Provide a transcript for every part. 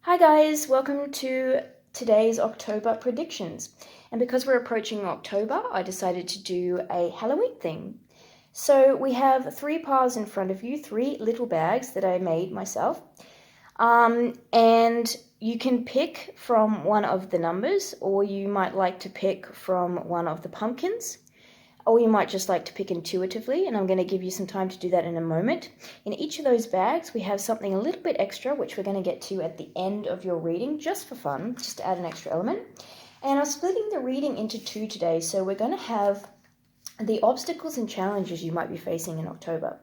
Hi guys, welcome to today's October predictions. And because we're approaching October, I decided to do a Halloween theme. So we have 3 piles in front of you, 3 little bags that I made myself. And you can pick from one of the numbers, or you might like to pick from one of the pumpkins. Or you might just like to pick intuitively, and I'm going to give you some time to do that in a moment. In each of those bags, we have something a little bit extra, which we're going to get to at the end of your reading, just for fun, just to add an extra element. And I'm splitting the reading into 2 today, so we're going to have the obstacles and challenges you might be facing in October.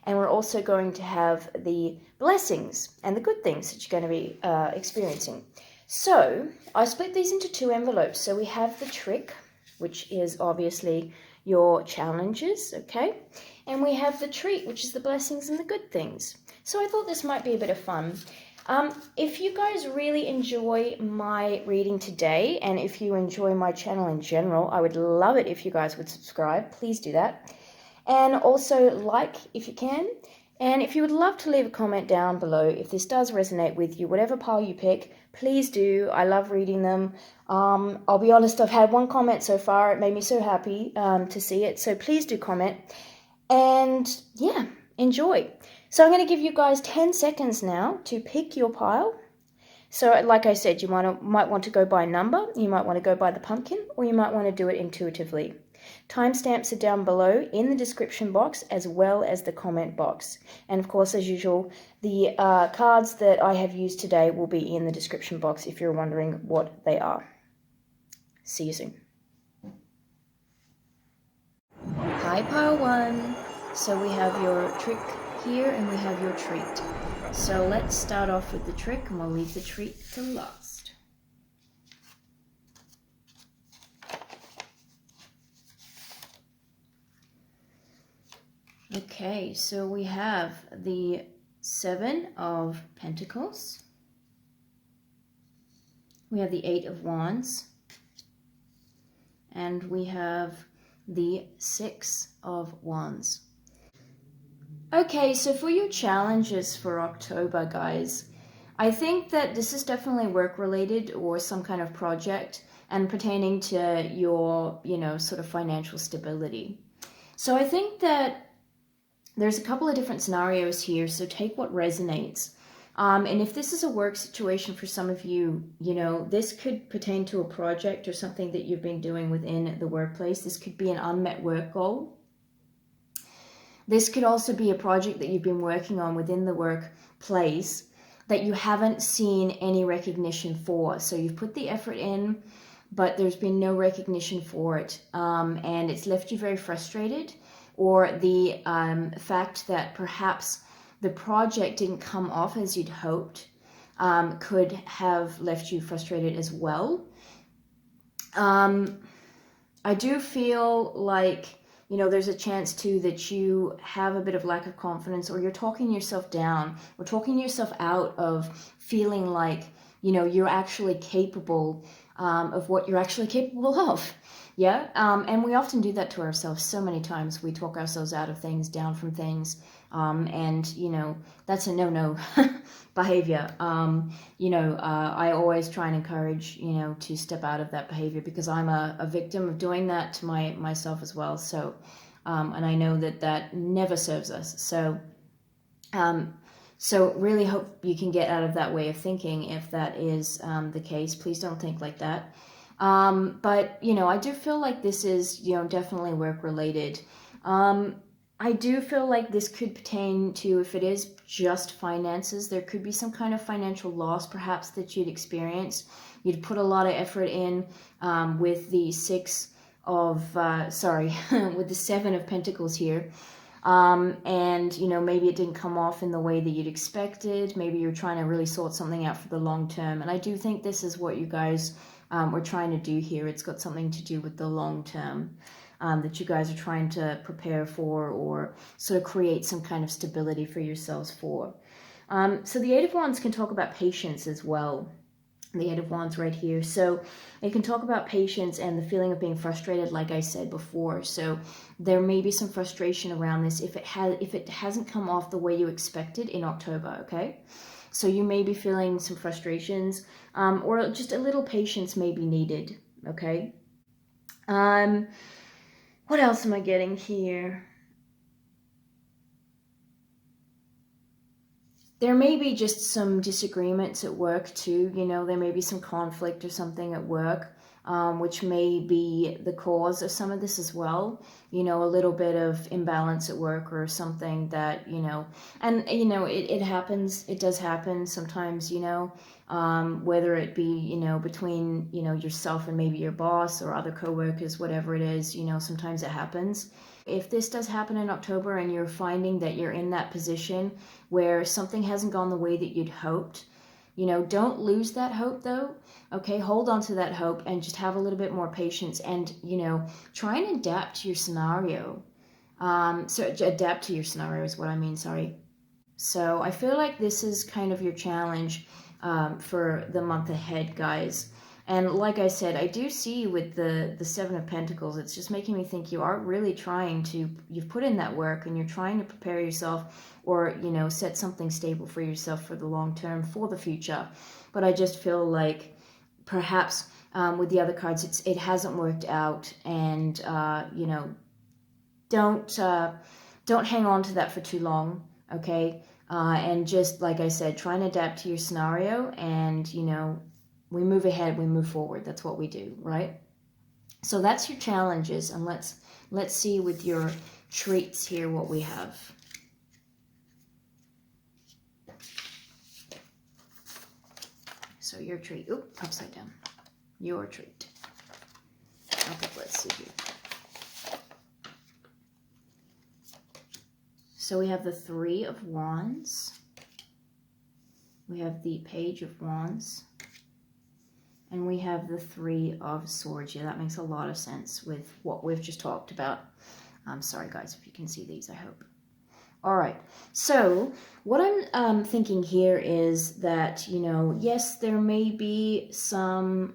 And we're also going to have the blessings and the good things that you're going to be experiencing. So I split these into 2 envelopes. So we have the trick, which is obviously your challenges, okay? And we have the treat, which is the blessings and the good things. So I thought this might be a bit of fun. If you guys really enjoy my reading today, and if you enjoy my channel in general, I would love it if you guys would subscribe. Please do that. And also like if you can. And if you would love to leave a comment down below if this does resonate with you, whatever pile you pick, please do. I love reading them. I'll be honest, I've had 1 comment so far. It made me so happy to see it. So please do comment. And yeah, enjoy. So I'm going to give you guys 10 seconds now to pick your pile. So like I said, you might want to go by number, you might want to go by the pumpkin, or you might want to do it intuitively. Timestamps are down below in the description box as well as the comment box. And of course, as usual, the cards that I have used today will be in the description box if you're wondering what they are. See you soon. Hi, pile 1. So we have your trick here and we have your treat. So let's start off with the trick and we'll leave the treat to last. Okay, so we have the 7 of Pentacles. We have the 8 of Wands. And we have the 6 of Wands. Okay, so for your challenges for October, guys, I think that this is definitely work-related or some kind of project and pertaining to your, sort of financial stability. So I think that there's a couple of different scenarios here, so take what resonates. And if this is a work situation for some of you, this could pertain to a project or something that you've been doing within the workplace. This could be an unmet work goal. This could also be a project that you've been working on within the workplace that you haven't seen any recognition for. So you've put the effort in, but there's been no recognition for it. And it's left you very frustrated, or the fact that perhaps the project didn't come off as you'd hoped could have left you frustrated as well. I do feel like, there's a chance too that you have a bit of lack of confidence, or you're talking yourself down, or talking yourself out of feeling like, you're actually capable of what you're actually capable of. Yeah. And we often do that to ourselves so many times. We talk ourselves out of things, down from things. And, that's a no-no behavior. I always try and encourage, to step out of that behavior, because I'm a victim of doing that to myself as well. So, and I know that never serves us. So, so really hope you can get out of that way of thinking. If that is the case, please don't think like that. But, I do feel like this is, definitely work related. I do feel like this could pertain to, if it is just finances, there could be some kind of financial loss perhaps that you'd experience. You'd put a lot of effort in with the 7 of Pentacles here. And, maybe it didn't come off in the way that you'd expected. Maybe you're trying to really sort something out for the long term. And I do think this is what you guys were trying to do here. It's got something to do with the long term that you guys are trying to prepare for, or sort of create some kind of stability for yourselves for. So the 8 of Wands can talk about patience as well. The 8 of Wands right here. So it can talk about patience and the feeling of being frustrated, like I said before. So there may be some frustration around this if it hasn't come off the way you expected in October, okay? So you may be feeling some frustrations, or just a little patience may be needed, okay? What else am I getting here? There may be just some disagreements at work too, you know, there may be some conflict or something at work, which may be the cause of some of this as well. You know, a little bit of imbalance at work or something that, you know, and, you know, it happens, it does happen sometimes, you know, whether it be, you know, between, you know, yourself and maybe your boss or other coworkers, whatever it is, you know, sometimes it happens. If this does happen in October and you're finding that you're in that position where something hasn't gone the way that you'd hoped, you know, don't lose that hope though. Okay, hold on to that hope and just have a little bit more patience and, you know, try and adapt to your scenario. So adapt to your scenario is what I mean, sorry. So I feel like this is kind of your challenge for the month ahead, guys. And like I said, I do see you with the Seven of Pentacles. It's just making me think you are really trying to, you've put in that work and you're trying to prepare yourself or, you know, set something stable for yourself for the long term, for the future. But I just feel like perhaps with the other cards, it hasn't worked out. And, you know, don't hang on to that for too long, okay? And just, like I said, try and adapt to your scenario and, you know, we move ahead, we move forward. That's what we do, right? So that's your challenges, and let's see with your treats here what we have. So your treat, oop, upside down. Your treat. Okay, let's see here. So we have the Three of Wands. We have the Page of Wands. And we have the Three of Swords. Yeah, that makes a lot of sense with what we've just talked about. I'm sorry, guys, if you can see these, I hope. All right. So what I'm thinking here is that, you know, yes, there may be some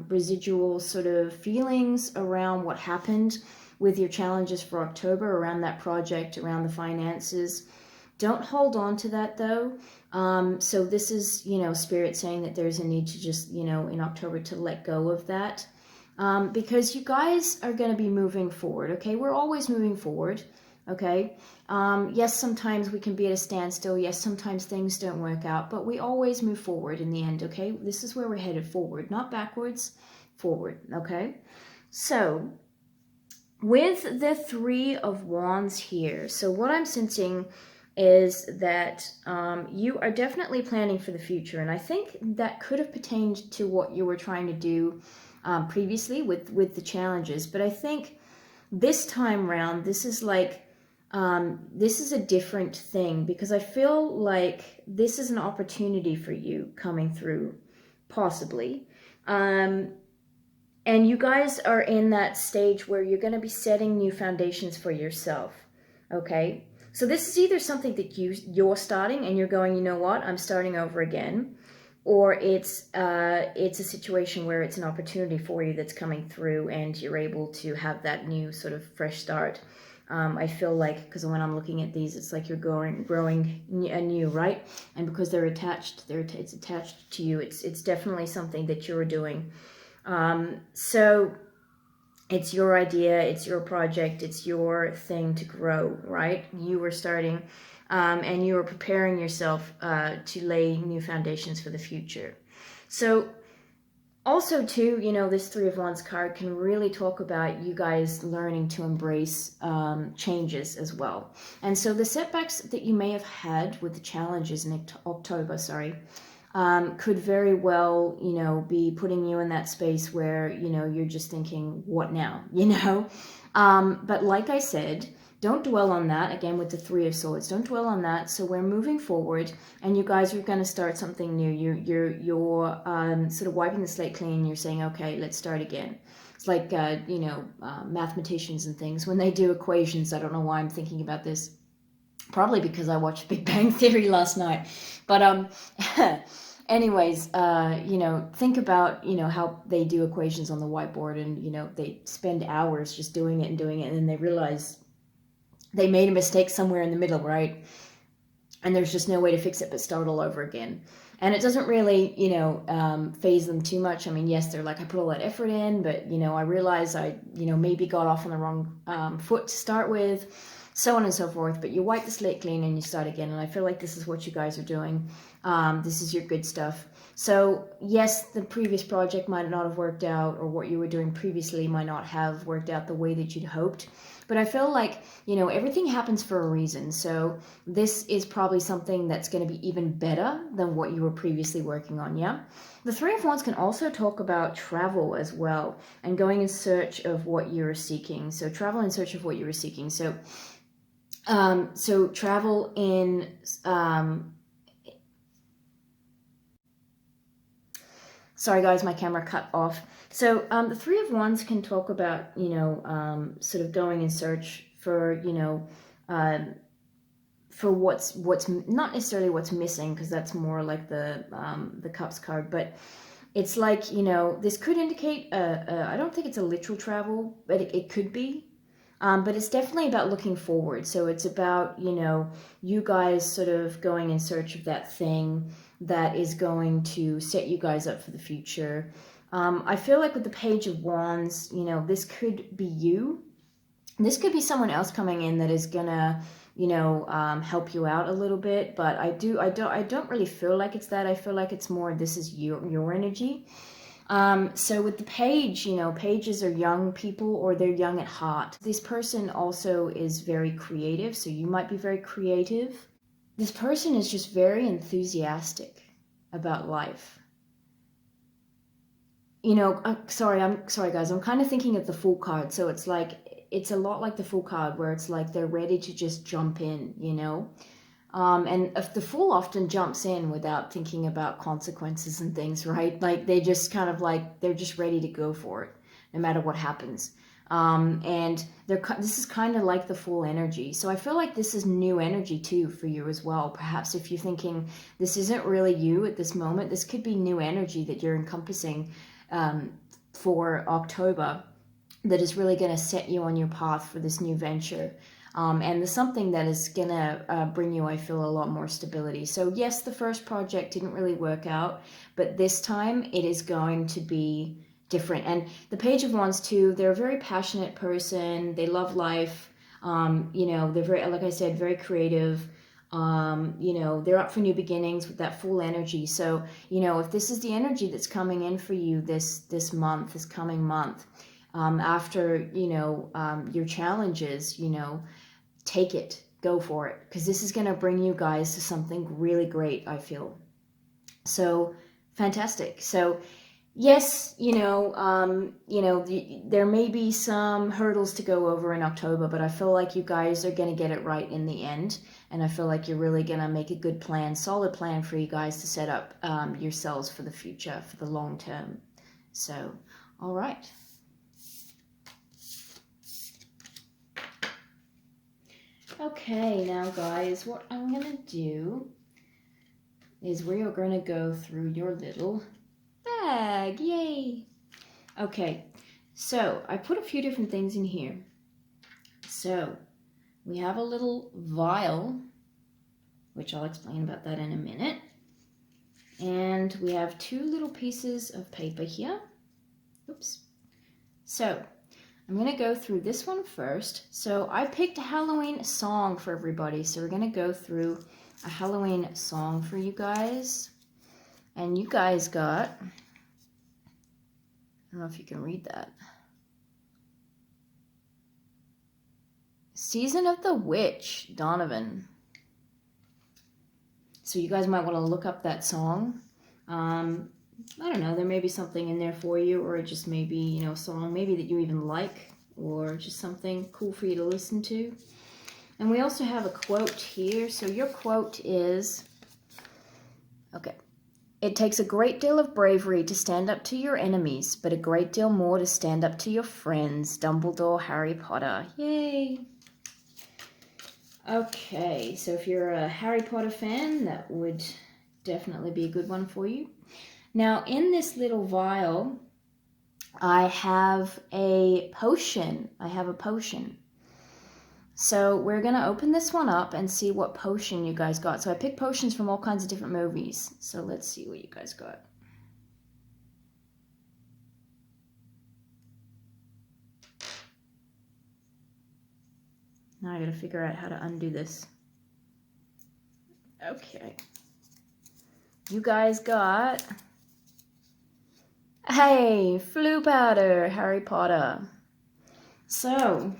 residual sort of feelings around what happened with your challenges for October, around that project, around the finances. Don't hold on to that, though. So this is, you know, Spirit saying that there's a need to just, you know, in October to let go of that. Because you guys are going to be moving forward, okay? We're always moving forward, okay? Yes, sometimes we can be at a standstill. Yes, sometimes things don't work out. But we always move forward in the end, okay? This is where we're headed, forward. Not backwards, forward, okay? So with the Three of Wands here, so what I'm sensing is that you are definitely planning for the future. And I think that could have pertained to what you were trying to do previously with the challenges. But I think this time round, this is like, this is a different thing, because I feel like this is an opportunity for you coming through, possibly. And you guys are in that stage where you're going to be setting new foundations for yourself, okay? So this is either something that you're starting and you're going, you know what, I'm starting over again, or it's a situation where it's an opportunity for you that's coming through and you're able to have that new sort of fresh start. I feel like, because when I'm looking at these, it's like you're growing anew, right? And because they're attached, it's attached to you. It's definitely something that you're doing. So it's your idea, it's your project, it's your thing to grow, right? You were starting and you were preparing yourself to lay new foundations for the future. So also too, you know, this Three of Wands card can really talk about you guys learning to embrace changes as well. And so the setbacks that you may have had with the challenges in October, could very well, you know, be putting you in that space where, you know, you're just thinking, what now, you know? But like I said, don't dwell on that. Again, with the Three of Swords, don't dwell on that. So we're moving forward, and you guys are going to start something new. You're sort of wiping the slate clean. You're saying, okay, let's start again. It's like, you know, mathematicians and things, when they do equations. I don't know why I'm thinking about this. Probably because I watched Big Bang Theory last night. But anyways, you know, think about, you know, how they do equations on the whiteboard, and, you know, they spend hours just doing it, and then they realize they made a mistake somewhere in the middle, right? and there's just no way to fix it but start all over again. And it doesn't really, you know, phase them too much. I mean, yes, they're like, I put all that effort in, but, you know, I realize I, you know, maybe got off on the wrong foot to start with, so on and so forth. But you wipe the slate clean and you start again. And I feel like this is what you guys are doing. This is your good stuff. So yes, the previous project might not have worked out, or what you were doing previously might not have worked out the way that you'd hoped. But I feel like, you know, everything happens for a reason. So this is probably something that's going to be even better than what you were previously working on, yeah? The Three of Wands can also talk about travel as well, and going in search of what you're seeking. So travel in search of what you were seeking. So, travel in... Sorry guys, my camera cut off. So the Three of Wands can talk about, you know, sort of going in search for, you know, for what's not necessarily what's missing, because that's more like the Cups card, but it's like, you know, this could indicate, I don't think it's a literal travel, but it could be. But it's definitely about looking forward. So it's about, you know, you guys sort of going in search of that thing that is going to set you guys up for the future. I feel like with the Page of Wands, you know, this could be you. This could be someone else coming in that is gonna, you know, help you out a little bit. But I don't really feel like it's that. I feel like it's more, this is your energy. So with the page, you know, pages are young people, or they're young at heart. This person also is very creative, so you might be very creative. This person is just very enthusiastic about life. You know, I'm sorry guys, I'm kind of thinking of the Fool card. So it's like, it's a lot like the Fool card, where it's like they're ready to just jump in, you know. And if the Fool often jumps in without thinking about consequences and things, right? Like they just kind of like, they're just ready to go for it, no matter what happens. And this is kind of like the Fool energy. So I feel like this is new energy too for you as well. Perhaps if you're thinking this isn't really you at this moment, this could be new energy that you're encompassing for October, that is really going to set you on your path for this new venture. And there's something that is going to bring you, I feel, a lot more stability. So yes, the first project didn't really work out, but this time it is going to be different. And the Page of Wands too, they're a very passionate person. They love life. You know, they're very, like I said, very creative. You know, they're up for new beginnings with that Fool energy. So, you know, if this is the energy that's coming in for you this coming month, after, you know, your challenges, you know, take it, go for it, because this is going to bring you guys to something really great, I feel. So fantastic. So yes, you know, there may be some hurdles to go over in October, but I feel like you guys are going to get it right in the end. And I feel like you're really going to make a good plan, solid plan for you guys to set up yourselves for the future, for the long term. So, all right. Okay, now guys, what I'm going to do is we are going to go through your little bag. Yay! Okay, so I put a few different things in here. So we have a little vial, which I'll explain about that in a minute. And we have two little pieces of paper here. Oops. So I'm going to go through this one first. So I picked a Halloween song for everybody. So we're going to go through a Halloween song for you guys. And you guys got, I don't know if you can read that. Season of the Witch, Donovan. So you guys might want to look up that song. I don't know, there may be something in there for you, or it just may be, you know, a song maybe that you even like, or just something cool for you to listen to. And we also have a quote here. So your quote is, okay, it takes a great deal of bravery to stand up to your enemies, but a great deal more to stand up to your friends. Dumbledore, Harry Potter. Yay! Okay, so if you're a Harry Potter fan, that would definitely be a good one for you. Now, in this little vial, I have a potion. So we're going to open this one up and see what potion you guys got. So I picked potions from all kinds of different movies. So let's see what you guys got. Now I got to figure out how to undo this. Okay. You guys got... Hey, Flu Powder, Harry Potter. So...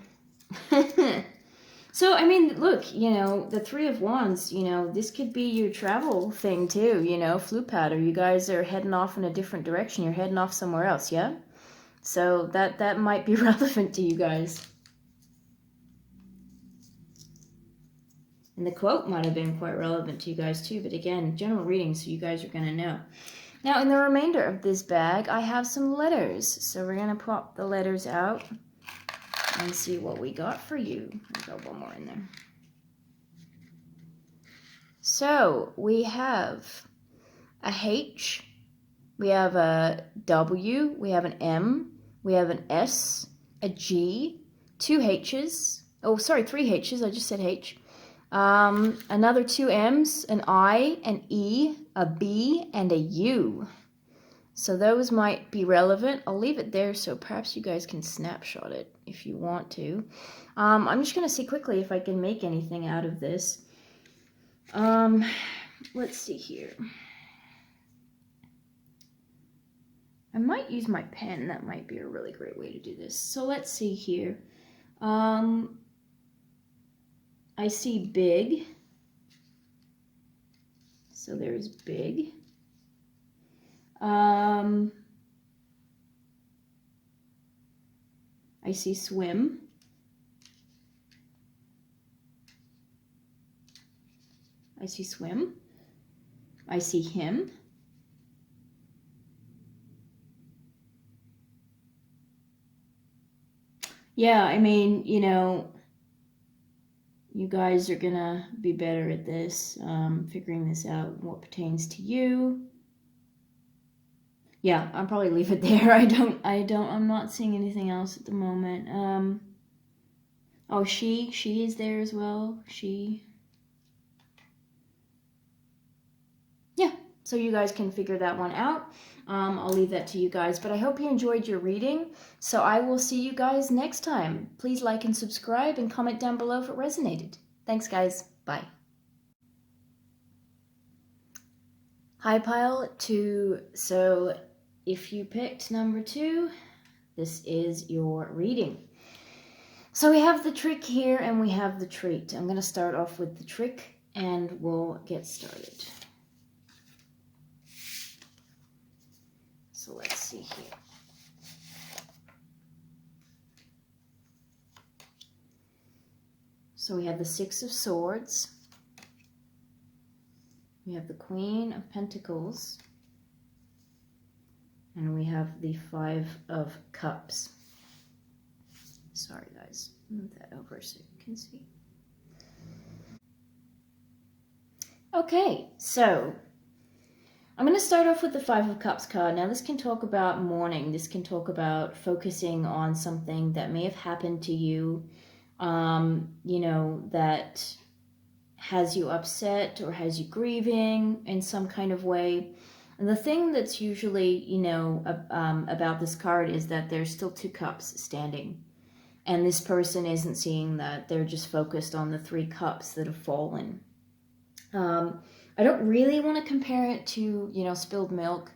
So, I mean, look, you know, the Three of Wands, you know, this could be your travel thing too, you know, Flu Powder. You guys are heading off in a different direction. You're heading off somewhere else, yeah? So that might be relevant to you guys. And the quote might have been quite relevant to you guys too, but again, general reading, so you guys are going to know. Now, in the remainder of this bag, I have some letters. So we're going to pop the letters out and see what we got for you. I got one more in there. So we have a H, we have a W, we have an M, we have an S, a G, two H's. Oh, sorry, three H's. I just said H. Another two M's, an I, an E, a B, and a U. So those might be relevant. I'll leave it there so perhaps you guys can snapshot it if you want to. I'm just going to see quickly if I can make anything out of this. Let's see here. I might use my pen. That might be a really great way to do this. So let's see here. I see big. So there's big. I see swim. I see swim. I see him. Yeah, I mean, you know, you guys are gonna be better at this, figuring this out, what pertains to you. Yeah, I'll probably leave it there. I'm not seeing anything else at the moment. Oh, she is there as well. Yeah, so you guys can figure that one out. I'll leave that to you guys, but I hope you enjoyed your reading. So I will see you guys next time. Please like and subscribe and comment down below if it resonated. Thanks, guys. Bye. Hi, pile 2. So if you picked number 2, this is your reading. So we have the trick here and we have the treat. I'm going to start off with the trick and we'll get started. So let's see here. So we have the Six of Swords. We have the Queen of Pentacles. And we have the Five of Cups. Sorry, guys. Move that over so you can see. Okay, so I'm going to start off with the Five of Cups card. Now, this can talk about mourning. This can talk about focusing on something that may have happened to you, you know, that has you upset or has you grieving in some kind of way. And the thing that's usually, you know, about this card is that there's still two cups standing. And this person isn't seeing that. They're just focused on the three cups that have fallen. I don't really want to compare it to, you know, spilled milk.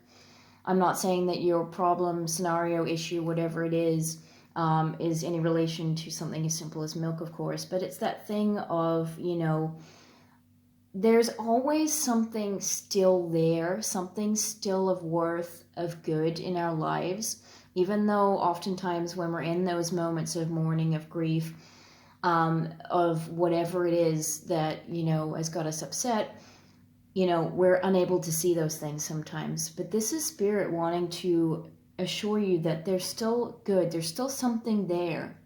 I'm not saying that your problem, scenario, issue, whatever it is any relation to something as simple as milk, of course. But it's that thing of, you know, there's always something still there, something still of worth, of good in our lives, even though oftentimes when we're in those moments of mourning, of grief, of whatever it is that, you know, has got us upset, you know, we're unable to see those things sometimes. But this is Spirit wanting to assure you that there's still good, there's still something there,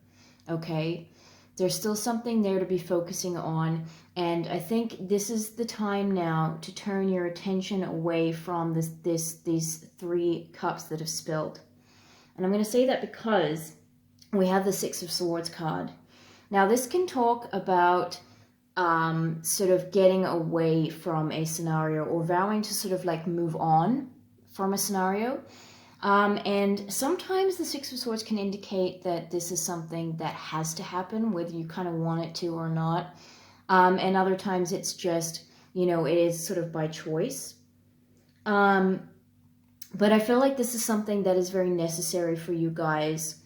okay? There's still something there to be focusing on, and I think this is the time now to turn your attention away from these three cups that have spilled. And I'm going to say that because we have the Six of Swords card. Now, this can talk about sort of getting away from a scenario or vowing to sort of like move on from a scenario. And sometimes the Six of Swords can indicate that this is something that has to happen, whether you kind of want it to or not. And other times it's just, you know, it is sort of by choice. But I feel like this is something that is very necessary for you guys,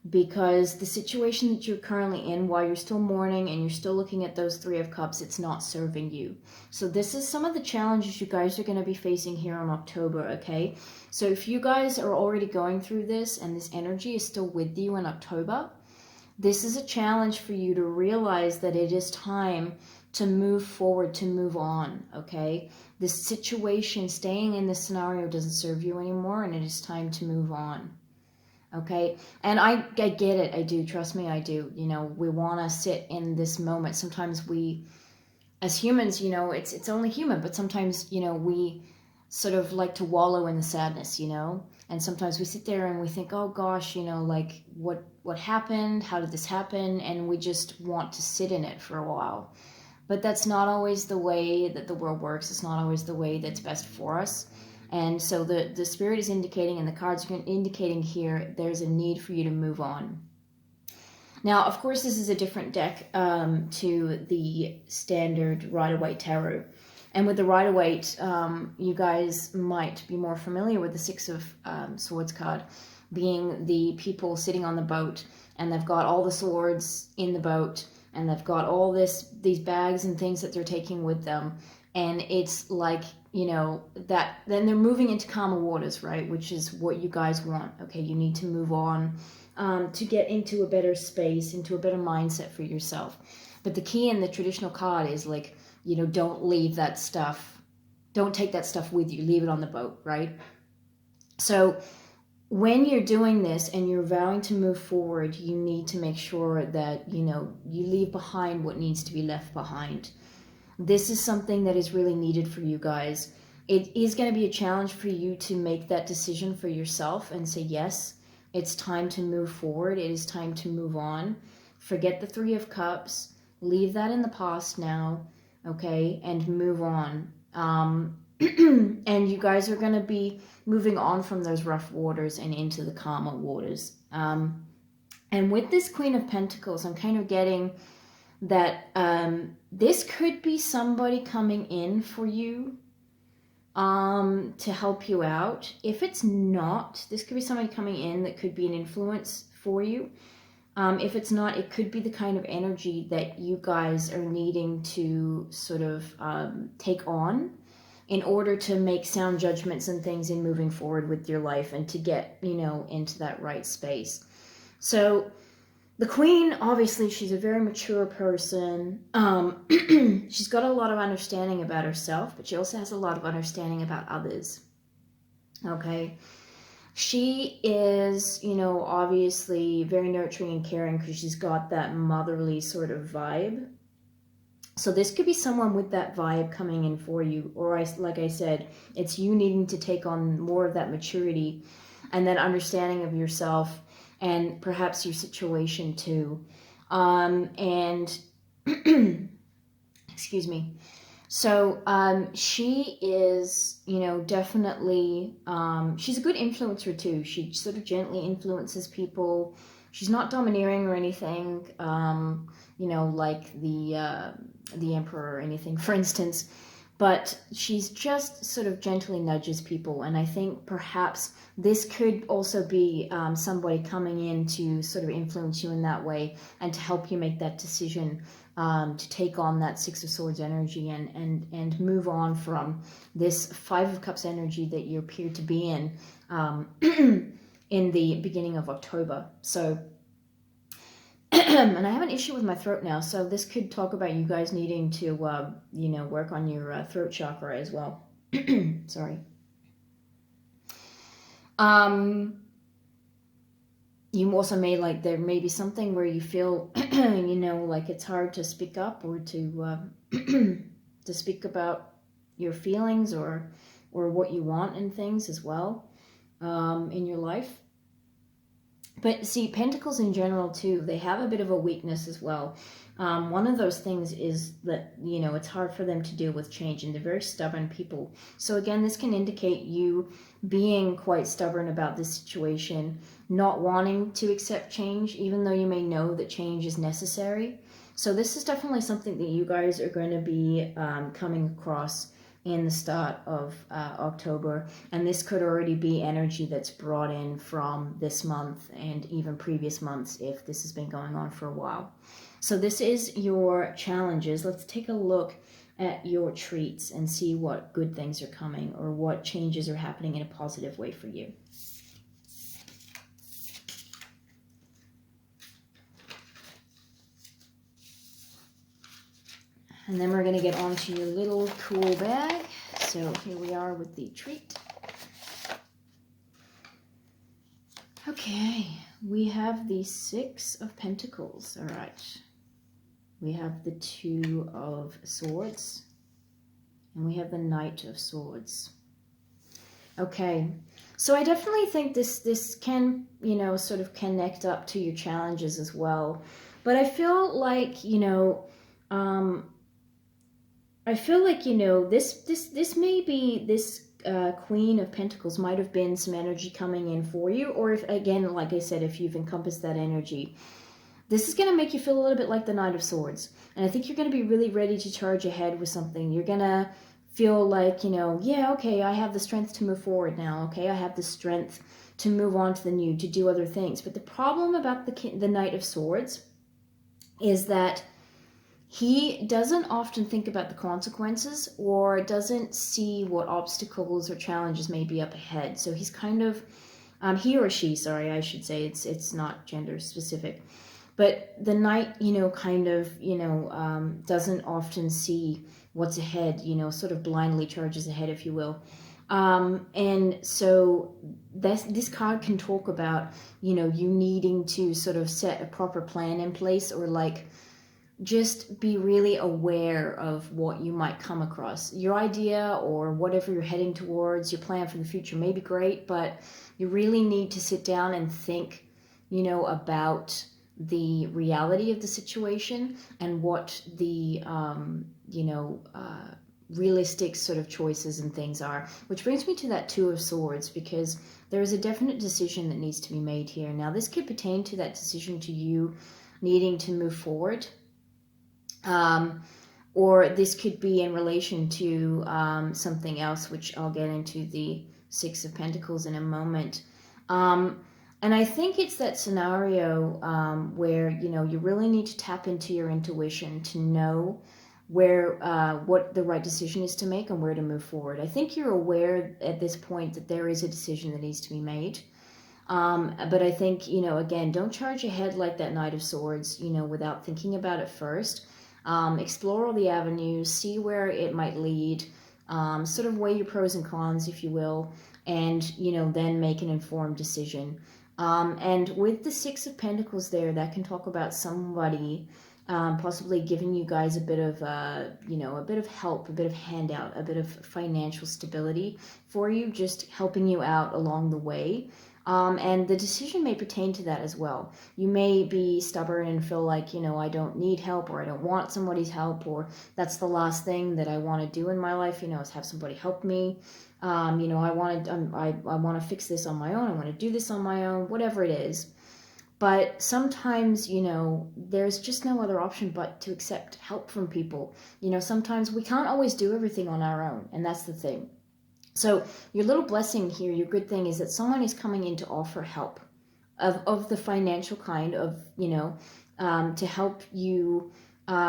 because the situation that you're currently in, while you're still mourning and you're still looking at those Three of Cups, it's not serving you. So this is some of the challenges you guys are going to be facing here in October, okay? So if you guys are already going through this and this energy is still with you in October, this is a challenge for you to realize that it is time to move forward, to move on, okay? This situation, staying in this scenario doesn't serve you anymore, and it is time to move on. Okay, and I get it, I do, trust me, I do. You know, we want to sit in this moment. Sometimes we, as humans, you know, it's only human, but sometimes, you know, we sort of like to wallow in the sadness, you know, and sometimes we sit there and we think, oh gosh, you know, like what happened, how did this happen, and we just want to sit in it for a while. But that's not always the way that the world works. It's not always the way that's best for us. And so the spirit is indicating, and the cards are indicating here, there's a need for you to move on. Now, of course, this is a different deck to the standard Rider-Waite Tarot. And with the Rider-Waite, you guys might be more familiar with the Six of Swords card, being the people sitting on the boat, and they've got all the swords in the boat, and they've got all these bags and things that they're taking with them. And it's like, you know, that then they're moving into calmer waters, right? Which is what you guys want. Okay, you need to move on to get into a better space, into a better mindset for yourself. But the key in the traditional card is like, you know, don't leave that stuff. Don't take that stuff with you. Leave it on the boat, right? So when you're doing this and you're vowing to move forward, you need to make sure that, you know, you leave behind what needs to be left behind. This is something that is really needed for you guys. It is going to be a challenge for you to make that decision for yourself and say, yes, it's time to move forward. It is time to move on. Forget the Three of Cups. Leave that in the past now, okay, and move on. And you guys are going to be moving on from those rough waters and into the calmer waters. And with this Queen of Pentacles, I'm kind of getting that this could be somebody coming in for you to help you out. If it's not, this could be somebody coming in that could be an influence for you. If it's not, it could be the kind of energy that you guys are needing to sort of take on in order to make sound judgments and things in moving forward with your life and to get, you know, into that right space. So the Queen, obviously, she's a very mature person. She's got a lot of understanding about herself, but she also has a lot of understanding about others. Okay? She is, you know, obviously very nurturing and caring because she's got that motherly sort of vibe. So this could be someone with that vibe coming in for you. Or like I said, it's you needing to take on more of that maturity and that understanding of yourself and perhaps your situation too. And excuse me. So she is, you know, definitely, she's a good influencer too. She sort of gently influences people. She's not domineering or anything, you know, like the Emperor or anything, for instance. But she's just sort of gently nudges people. And I think perhaps this could also be somebody coming in to sort of influence you in that way and to help you make that decision to take on that Six of Swords energy and move on from this Five of Cups energy that you appear to be in in the beginning of October. So, and I have an issue with my throat now, so this could talk about you guys needing to, you know, work on your throat chakra as well. Sorry. You also may, like, there may be something where you feel, you know, like it's hard to speak up or to to speak about your feelings or what you want and things as well in your life. But see, Pentacles in general too, they have a bit of a weakness as well. One of those things is that, you know, it's hard for them to deal with change, and they're very stubborn people. So again, this can indicate you being quite stubborn about this situation, not wanting to accept change, even though you may know that change is necessary. So this is definitely something that you guys are going to be coming across in the start of October, and this could already be energy that's brought in from this month and even previous months if this has been going on for a while. So this is your challenges. Let's take a look at your treats and see what good things are coming or what changes are happening in a positive way for you. And then we're going to get onto your little cool bag. So here we are with the treat. Okay, we have the Six of Pentacles. All right. We have the Two of Swords. And we have the Knight of Swords. Okay, so I definitely think this can, you know, sort of connect up to your challenges as well. But I feel like, you know, this may be, this Queen of Pentacles might have been some energy coming in for you. Or if, again, like I said, if you've encompassed that energy, this is going to make you feel a little bit like the Knight of Swords. And I think you're going to be really ready to charge ahead with something. You're going to feel like, you know, yeah, okay, I have the strength to move forward now. Okay, I have the strength to move on to the new, to do other things. But the problem about the Knight of Swords is that he doesn't often think about the consequences or doesn't see what obstacles or challenges may be up ahead. So he's kind of, he or she, sorry, I should say, it's not gender specific. But the knight, you know, kind of, you know, doesn't often see what's ahead, you know, sort of blindly charges ahead, if you will. And so this card can talk about, you know, you needing to sort of set a proper plan in place, or like just be really aware of what you might come across. Your idea or whatever you're heading towards, your plan for the future may be great, but you really need to sit down and think, you know, about the reality of the situation and what the, realistic sort of choices and things are. Which brings me to that Two of Swords, because there is a definite decision that needs to be made here. Now, this could pertain to that decision to you needing to move forward. Or this could be in relation to something else, which I'll get into the Six of Pentacles in a moment. And I think it's that scenario where, you know, you really need to tap into your intuition to know where, what the right decision is to make and where to move forward. I think you're aware at this point that there is a decision that needs to be made. But I think, you know, again, don't charge ahead like that Knight of Swords, you know, without thinking about it first. Explore all the avenues, see where it might lead, sort of weigh your pros and cons, if you will, and, you know, then make an informed decision. And with the Six of Pentacles there, that can talk about somebody possibly giving you guys a bit of, you know, a bit of help, a bit of handout, a bit of financial stability for you, just helping you out along the way. And the decision may pertain to that as well. You may be stubborn and feel like, you know, I don't need help, or I don't want somebody's help, or that's the last thing that I want to do in my life, you know, is have somebody help me. You know, I want to fix this on my own. I want to do this on my own, whatever it is. But sometimes, you know, there's just no other option but to accept help from people. You know, sometimes we can't always do everything on our own, and that's the thing. So your little blessing here, your good thing, is that someone is coming in to offer help of the financial kind of, you know, to help you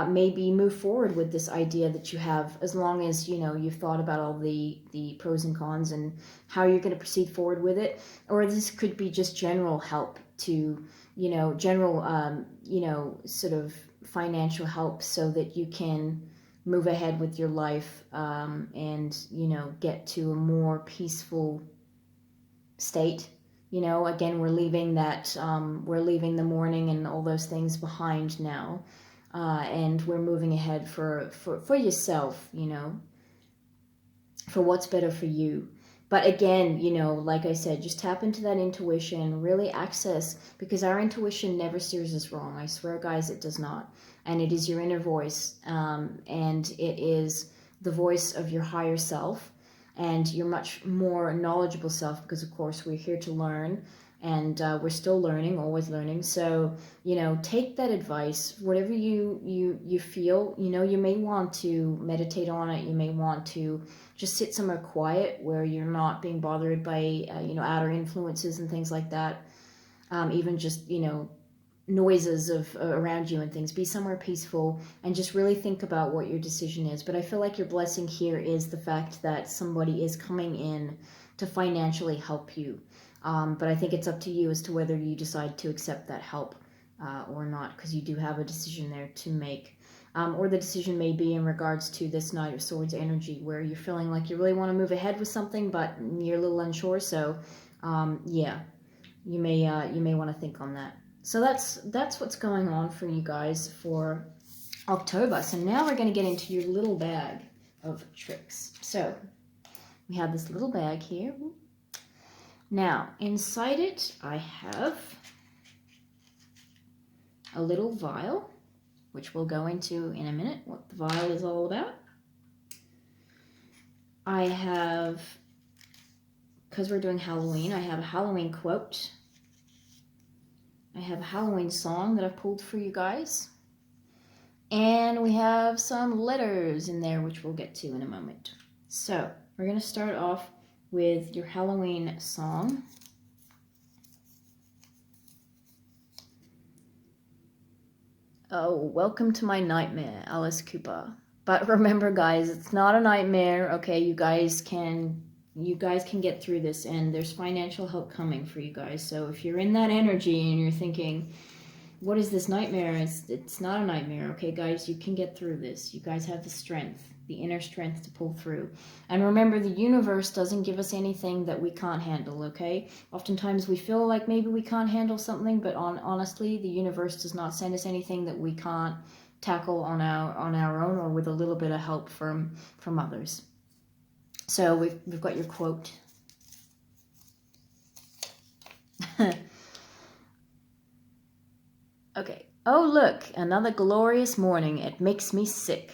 maybe move forward with this idea that you have, as long as, you know, you've thought about all the pros and cons and how you're going to proceed forward with it. Or this could be just general help to, you know, general, you know, sort of financial help so that you can move ahead with your life and, you know, get to a more peaceful state. You know, again, we're leaving that, we're leaving the mourning and all those things behind now. And we're moving ahead for yourself, you know, for what's better for you. But again, you know, like I said, just tap into that intuition, really access, because our intuition never steers us wrong. I swear, guys, it does not. And it is your inner voice, and it is the voice of your higher self and your much more knowledgeable self, because of course we're here to learn, and we're still learning, always learning. So, you know, take that advice, whatever you feel. You know, you may want to meditate on it, you may want to just sit somewhere quiet where you're not being bothered by you know, outer influences and things like that. Even just, you know, noises of around you and things. Be somewhere peaceful and just really think about what your decision is. But I feel like your blessing here is the fact that somebody is coming in to financially help you. But I think it's up to you as to whether you decide to accept that help or not, because you do have a decision there to make. Or the decision may be in regards to this Knight of Swords energy, where you're feeling like you really want to move ahead with something, but you're a little unsure. So, yeah, you may want to think on that. So that's what's going on for you guys for October. So now we're going to get into your little bag of tricks. So we have this little bag here. Now inside it, I have a little vial, which we'll go into in a minute, what the vial is all about. I have, because we're doing Halloween, I have a Halloween quote. I have a Halloween song that I've pulled for you guys. And we have some letters in there, which we'll get to in a moment. So we're going to start off with your Halloween song. Oh, welcome to my nightmare, Alice Cooper. But remember, guys, it's not a nightmare. Okay, you guys can get through this, and there's financial help coming for you guys. So if you're in that energy and you're thinking, what is this nightmare? It's not a nightmare. Okay, guys, you can get through this. You guys have the strength, the inner strength to pull through. And remember, the universe doesn't give us anything that we can't handle, okay? Oftentimes we feel like maybe we can't handle something, but honestly, the universe does not send us anything that we can't tackle on our own, or with a little bit of help from others. So we've got your quote. Okay. Oh, look, another glorious morning. It makes me sick.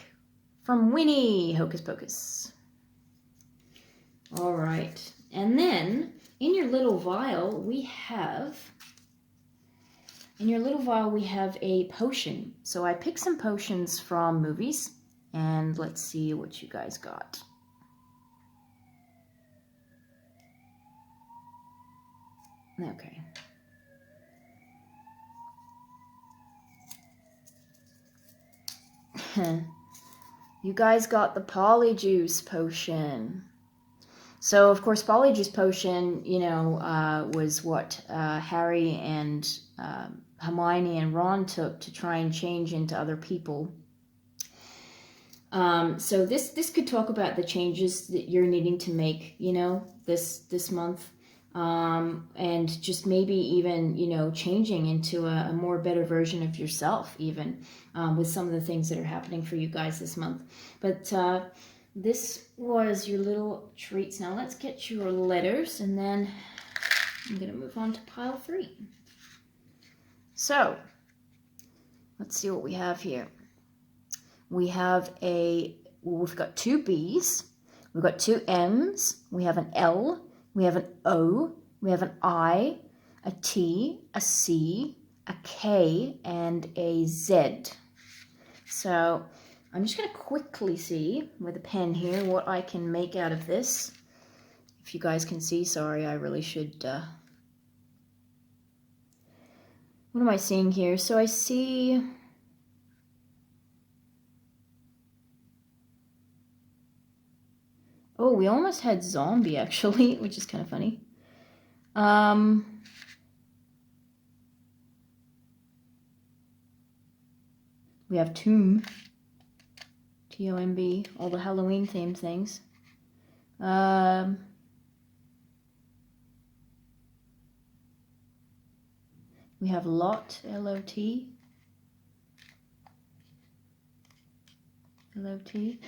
From Winnie, Hocus Pocus. All right. And then in your little vial, we have a potion. So I picked some potions from movies, and let's see what you guys got. Okay. You guys got the Polyjuice potion. So, of course, Polyjuice potion, you know, was what Harry and Hermione and Ron took to try and change into other people. So this could talk about the changes that you're needing to make, you know, this month. And just maybe even, you know, changing into a more better version of yourself, even with some of the things that are happening for you guys this month. But this was your little treats. Now let's get your letters, and then I'm going to move on to pile 3. So let's see what we have here. We've got 2 B's, we've got 2 M's, we have an L, we have an O, we have an I, a T, a C, a K, and a Z. So I'm just going to quickly see with a pen here what I can make out of this. If you guys can see, sorry, I really should... What am I seeing here? So I see... Oh, we almost had zombie, actually, which is kind of funny. We have tomb. T-O-M-B. All the Halloween themed things. We have lot. L-O-T. L-O-T.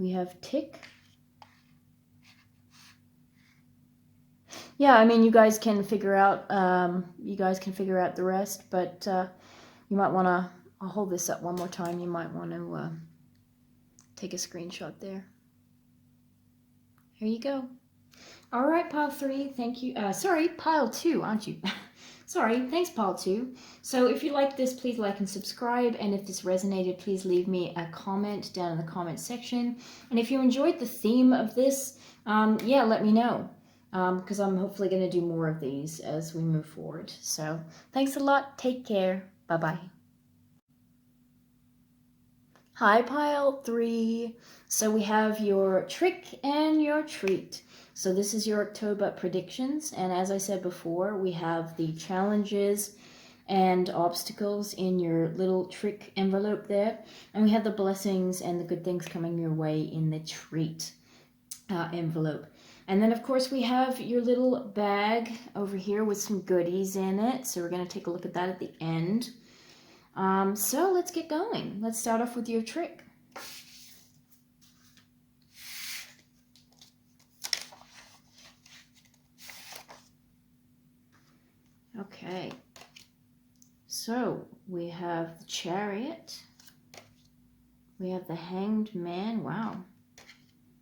We have tick. Yeah, I mean, you guys can figure out the rest, but you might want to, I'll hold this up one more time. You might want to take a screenshot there. Here you go. All right, pile 3, thank you. Sorry, pile 2, aren't you? Sorry, thanks, pile 2. So if you like this, please like and subscribe. And if this resonated, please leave me a comment down in the comment section. And if you enjoyed the theme of this, yeah, let me know. Because I'm hopefully going to do more of these as we move forward. So thanks a lot. Take care. Bye-bye. Hi, pile 3. So we have your trick and your treat. So this is your October predictions. And as I said before, we have the challenges and obstacles in your little trick envelope there. And we have the blessings and the good things coming your way in the treat envelope. And then, of course, we have your little bag over here with some goodies in it. So we're going to take a look at that at the end. So let's get going. Let's start off with your trick. Okay. So we have the Chariot. We have the Hanged Man. Wow.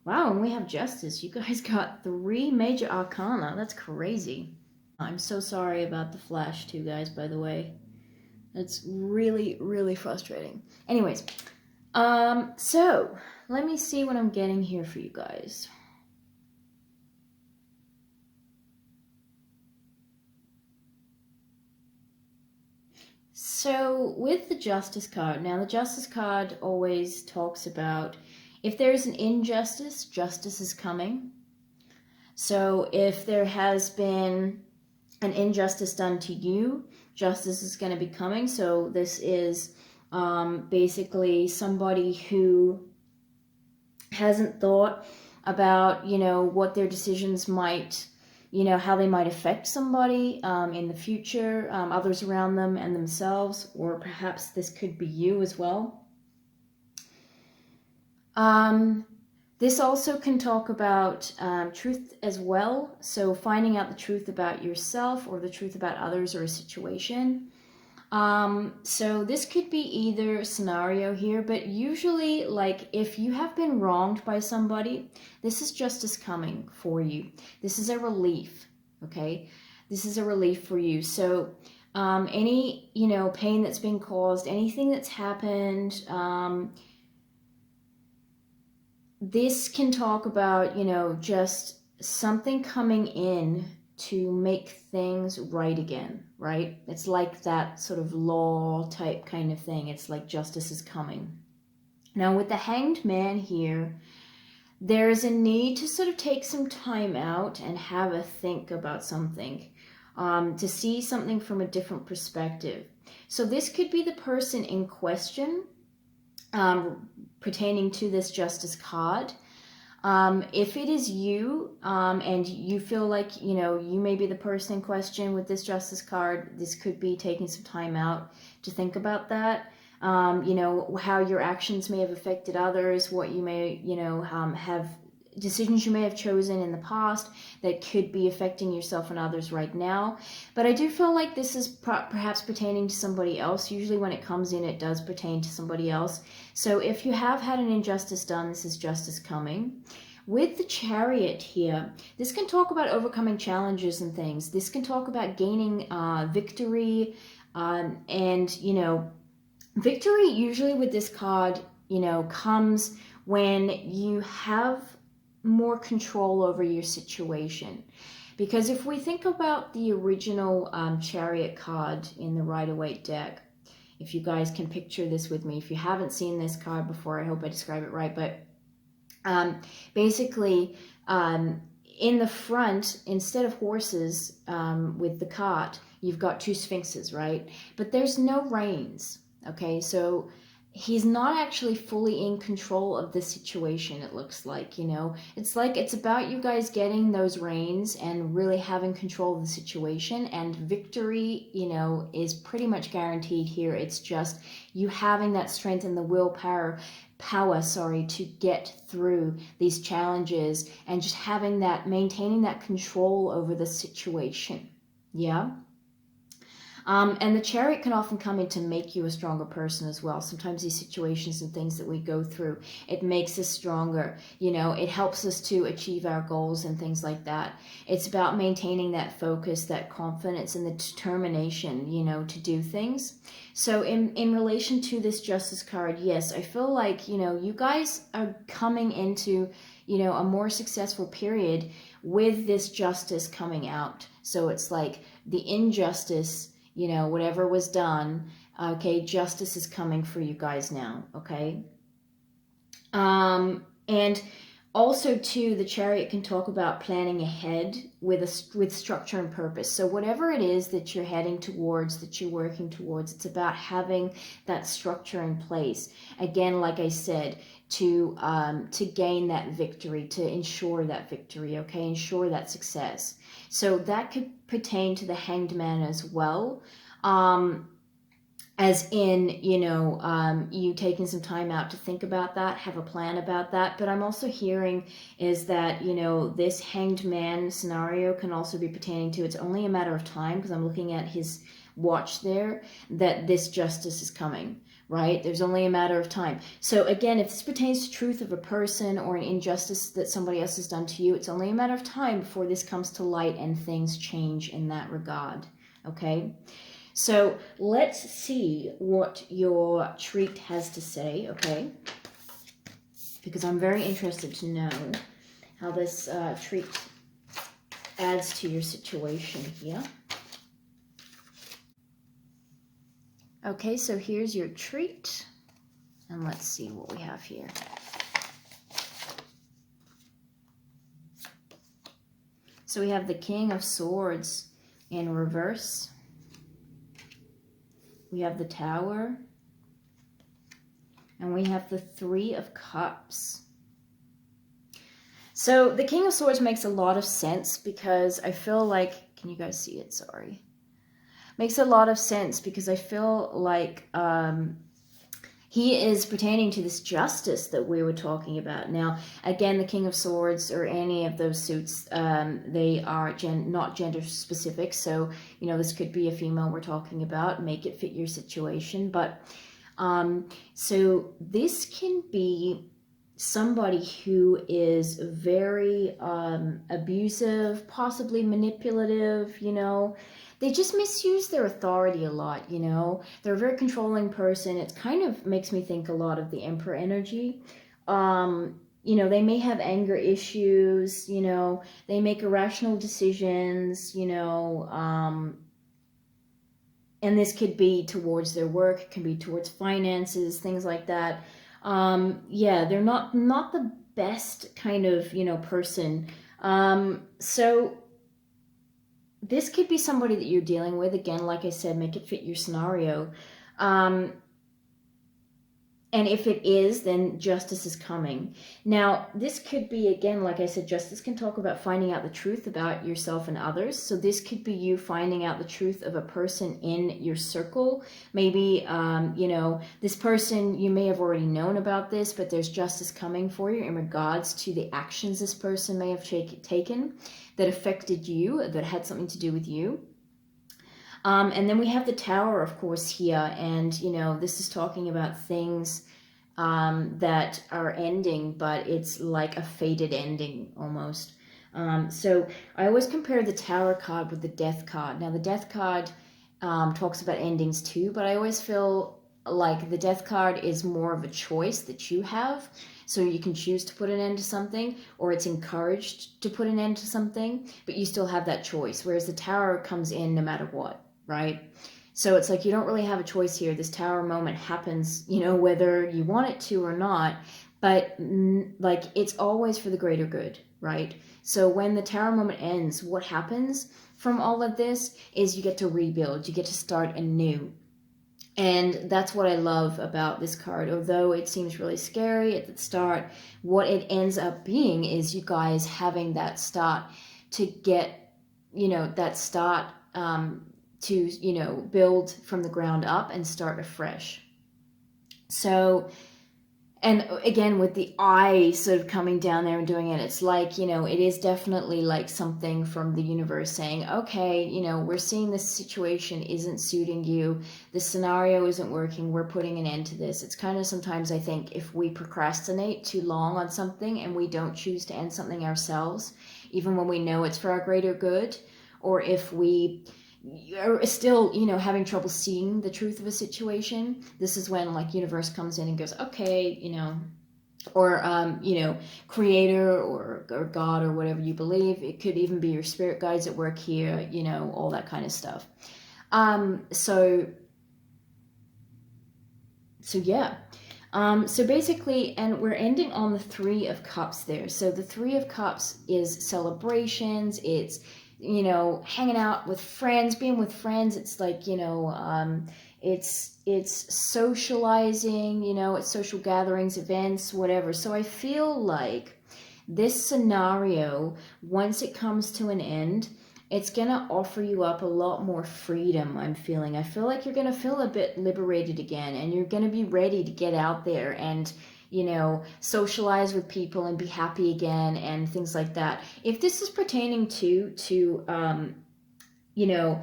Wow, and we have Justice. You guys got 3 major arcana. That's crazy. I'm so sorry about the flash too, guys, by the way. That's really, really frustrating. Anyways, so let me see what I'm getting here for you guys. So with the Justice card, now the Justice card always talks about if there's an injustice, justice is coming. So if there has been an injustice done to you, justice is going to be coming. So this is basically somebody who hasn't thought about, you know, what their decisions might, you know, how they might affect somebody in the future, others around them and themselves, or perhaps this could be you as well. This also can talk about truth as well. So finding out the truth about yourself or the truth about others or a situation. So this could be either scenario here, but usually, like, if you have been wronged by somebody, this is justice coming for you. This is a relief, okay? This is a relief for you. So any, you know, pain that's been caused, anything that's happened, this can talk about, you know, just something coming in to make things right again, right? It's like that sort of law type kind of thing. It's like justice is coming. Now with the Hanged Man here, there's a need to sort of take some time out and have a think about something, to see something from a different perspective. So this could be the person in question, pertaining to this Justice card. If it is you, and you feel like, you know, you may be the person in question with this Justice card, this could be taking some time out to think about that. You know, how your actions may have affected others, what you may, you know, have decisions you may have chosen in the past that could be affecting yourself and others right now. But I do feel like this is perhaps pertaining to somebody else. Usually when it comes in, it does pertain to somebody else. So if you have had an injustice done, this is justice coming. With the Chariot here, this can talk about overcoming challenges and things. This can talk about gaining victory, and, you know, victory usually with this card, you know, comes when you have more control over your situation. Because if we think about the original Chariot card in the Rider-Waite deck, if you guys can picture this with me, if you haven't seen this card before, I hope I describe it right, but basically in the front, instead of horses with the cart, you've got 2 sphinxes, right? But there's no reins, okay? So he's not actually fully in control of the situation, it looks like, you know. It's like it's about you guys getting those reins and really having control of the situation, and victory, you know, is pretty much guaranteed here. It's just you having that strength and the willpower to get through these challenges, and just having that, maintaining that control over the situation. Yeah. And the Chariot can often come in to make you a stronger person as well. Sometimes these situations and things that we go through, it makes us stronger. You know, it helps us to achieve our goals and things like that. It's about maintaining that focus, that confidence, and the determination, you know, to do things. So in relation to this Justice card, yes, I feel like, you know, you guys are coming into, you know, a more successful period with this Justice coming out. So it's like the injustice, you know, whatever was done, okay, justice is coming for you guys now, okay? And also, too, the Chariot can talk about planning ahead with structure and purpose. So whatever it is that you're heading towards, that you're working towards, it's about having that structure in place. Again, like I said, to gain that victory, to ensure that victory, okay, ensure that success. So that could pertain to the Hanged Man as well. As in, you know, you taking some time out to think about that, have a plan about that. But I'm also hearing is that, you know, this Hanged Man scenario can also be pertaining to, it's only a matter of time, because I'm looking at his watch there, that this justice is coming, right? There's only a matter of time. So again, if this pertains to truth of a person or an injustice that somebody else has done to you, it's only a matter of time before this comes to light and things change in that regard, okay? So let's see what your treat has to say, okay? Because I'm very interested to know how this treat adds to your situation here. Okay, so here's your treat. And let's see what we have here. So we have the King of Swords in reverse. We have the Tower, and we have the Three of Cups. So the King of Swords makes a lot of sense, because I feel like, can you guys see it? Sorry. Makes a lot of sense because I feel like he is pertaining to this justice that we were talking about. Now, again, the King of Swords or any of those suits, they are not gender specific. So, you know, this could be a female we're talking about. Make it fit your situation. But so this can be somebody who is very abusive, possibly manipulative, you know. They just misuse their authority a lot, you know. They're a very controlling person. It kind of makes me think a lot of the Emperor energy. You know, they may have anger issues, you know. They make irrational decisions, you know. And this could be towards their work. It can be towards finances, things like that. Yeah, they're not the best kind of, you know, person. So this could be somebody that you're dealing with. Again, like I said, make it fit your scenario. And if it is, then justice is coming. Now, this could be, again, like I said, justice can talk about finding out the truth about yourself and others. So this could be you finding out the truth of a person in your circle. Maybe, you know, this person, you may have already known about this, but there's justice coming for you in regards to the actions this person may have taken that affected you, that had something to do with you. And then we have the Tower, of course, here. And, you know, this is talking about things that are ending, but it's like a fated ending almost. So I always compare the Tower card with the Death card. Now, the Death card talks about endings too, but I always feel like the Death card is more of a choice that you have. So you can choose to put an end to something, or it's encouraged to put an end to something, but you still have that choice. Whereas the Tower comes in no matter what. Right? So it's like you don't really have a choice here. This Tower moment happens, you know, whether you want it to or not, but like it's always for the greater good, right? So when the Tower moment ends, what happens from all of this is you get to rebuild, you get to start anew. And that's what I love about this card. Although it seems really scary at the start, what it ends up being is you guys having that start to get, you know, that start to, you know, build from the ground up and start afresh. So, and again, with the eye sort of coming down there and doing it, it's like, you know, it is definitely like something from the universe saying, okay, you know, we're seeing this situation isn't suiting you. The scenario isn't working. We're putting an end to this. It's kind of sometimes, I think, if we procrastinate too long on something and we don't choose to end something ourselves, even when we know it's for our greater good, or if we are still, you know, having trouble seeing the truth of a situation, this is when like universe comes in and goes, okay, you know, or you know, creator or God or whatever you believe. It could even be your spirit guides at work here, you know, all that kind of stuff. So yeah. So basically, and we're ending on the Three of Cups there. So the Three of Cups is celebrations. It's, you know, hanging out with friends, being with friends. It's like, you know, it's socializing, you know, it's social gatherings, events, whatever. So I feel like this scenario, once it comes to an end, it's going to offer you up a lot more freedom, I'm feeling. I feel like you're going to feel a bit liberated again, and you're going to be ready to get out there and, you know, socialize with people and be happy again and things like that. If this is pertaining to you know,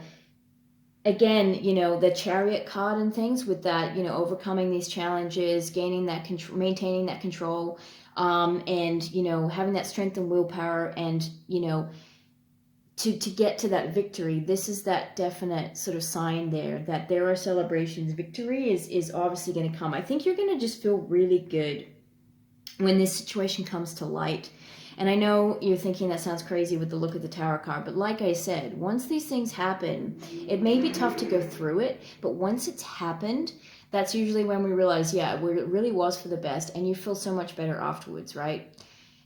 again, you know, the Chariot card and things with that, you know, overcoming these challenges, gaining that control, maintaining that control, and, you know, having that strength and willpower and, you know, to get to that victory, this is that definite sort of sign there that there are celebrations. Victory is obviously going to come. I think you're going to just feel really good when this situation comes to light. And I know you're thinking that sounds crazy with the look of the Tower card, but like I said, once these things happen, it may be tough to go through it, but once it's happened, that's usually when we realize, yeah, it really was for the best, and you feel so much better afterwards, right?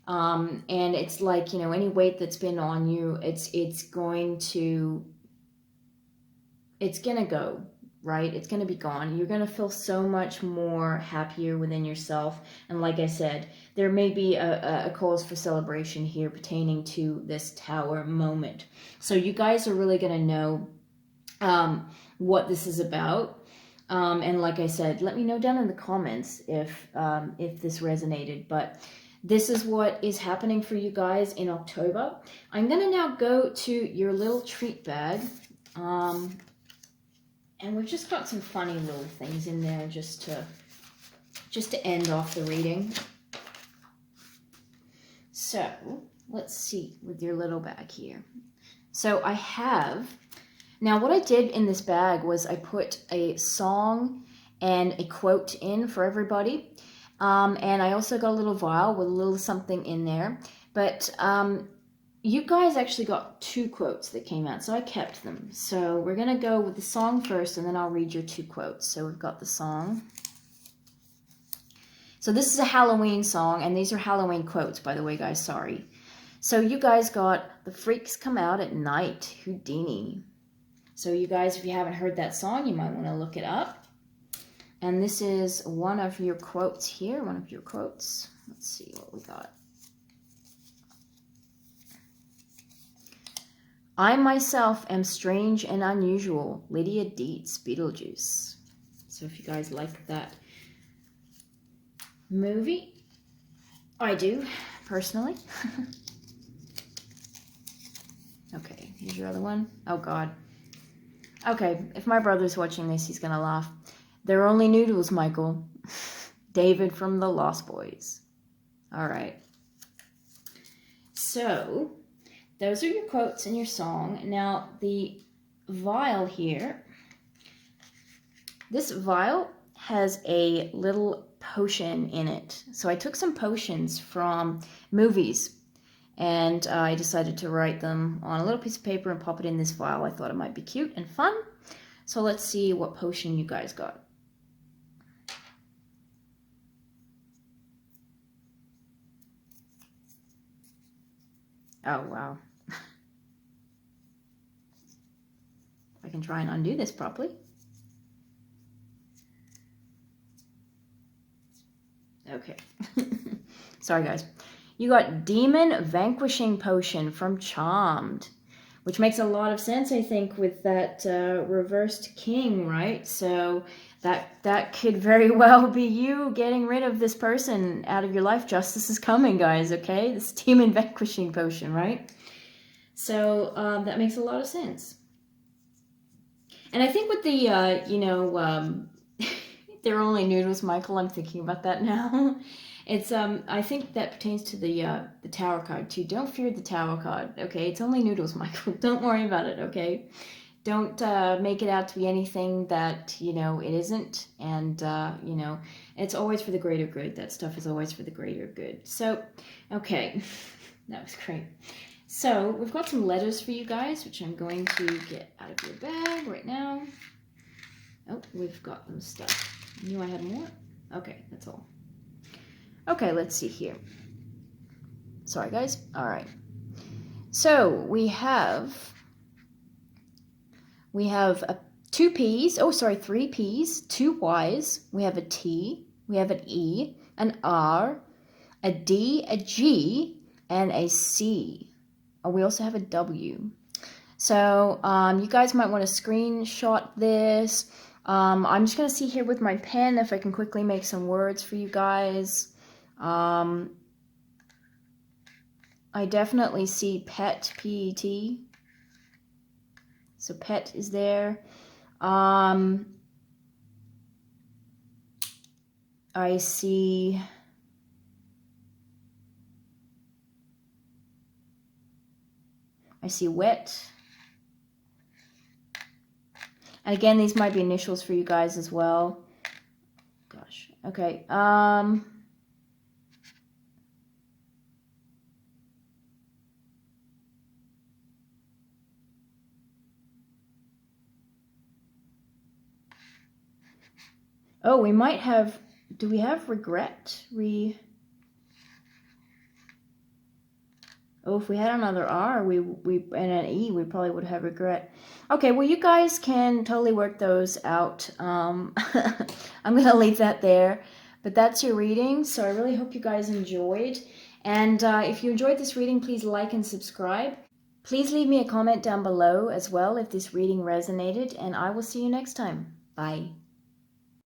And it's like, you know, any weight that's been on you, it's going to go, right? It's going to be gone. You're going to feel so much more happier within yourself. And like I said, there may be a cause for celebration here pertaining to this Tower moment. So you guys are really going to know what this is about. And like I said, let me know down in the comments if this resonated. But this is what is happening for you guys in October. I'm going to now go to your little treat bag. And we've just got some funny little things in there just to end off the reading. So let's see with your little bag here. So I have, now what I did in this bag was I put a song and a quote in for everybody. And I also got a little vial with a little something in there. But you guys actually got 2 quotes that came out, so I kept them. So we're going to go with the song first, and then I'll read your 2 quotes. So we've got the song. So this is a Halloween song, and these are Halloween quotes, by the way, guys. Sorry. So you guys got "The Freaks Come Out at Night," Houdini. So you guys, if you haven't heard that song, you might want to look it up. And this is one of your quotes here, one of your quotes. Let's see what we got. "I myself am strange and unusual, Lydia Dietz, Beetlejuice." So if you guys like that movie, I do, personally. Okay, here's your other one. Oh, God. Okay, if my brother's watching this, he's going to laugh. "They're only noodles, Michael." David from The Lost Boys. All right. So those are your quotes and your song. Now, the vial here, this vial has a little potion in it. So I took some potions from movies, and I decided to write them on a little piece of paper and pop it in this vial. I thought it might be cute and fun. So let's see what potion you guys got. Oh, wow. I can try and undo this properly. Okay. Sorry, guys. You got Demon Vanquishing Potion from Charmed, which makes a lot of sense, I think, with that reversed king, right? So that could very well be you getting rid of this person out of your life. Justice is coming, guys, okay? This Demon Vanquishing Potion, right? So that makes a lot of sense. And I think with the, they're only noodles, Michael, I'm thinking about that now. It's I think that pertains to the Tower card too. Don't fear the Tower card, okay? It's only noodles, Michael. Don't worry about it, okay? Don't make it out to be anything that, it isn't. And, it's always for the greater good. That stuff is always for the greater good. So, okay. That was great. So, we've got some letters for you guys, which I'm going to get out of your bag right now. Oh, we've got them stuck. I knew I had more. Okay, that's all. Okay, let's see here. Sorry, guys. All right. So we have 2 P's. Oh, sorry, 3 P's, 2 Y's. We have a T. We have an E, an R, a D, a G, and a C. Oh, we also have a W. So you guys might want to screenshot this. I'm just going to see here with my pen if I can quickly make some words for you guys. I definitely see pet, P-E-T. So pet is there. I see wet. And again, these might be initials for you guys as well. Gosh. Okay. Oh, we might have, do we have regret? Oh, if we had another R, and an E, we probably would have regret. Okay, well, you guys can totally work those out. I'm going to leave that there. But that's your reading, so I really hope you guys enjoyed. And if you enjoyed this reading, please like and subscribe. Please leave me a comment down below as well if this reading resonated, and I will see you next time. Bye.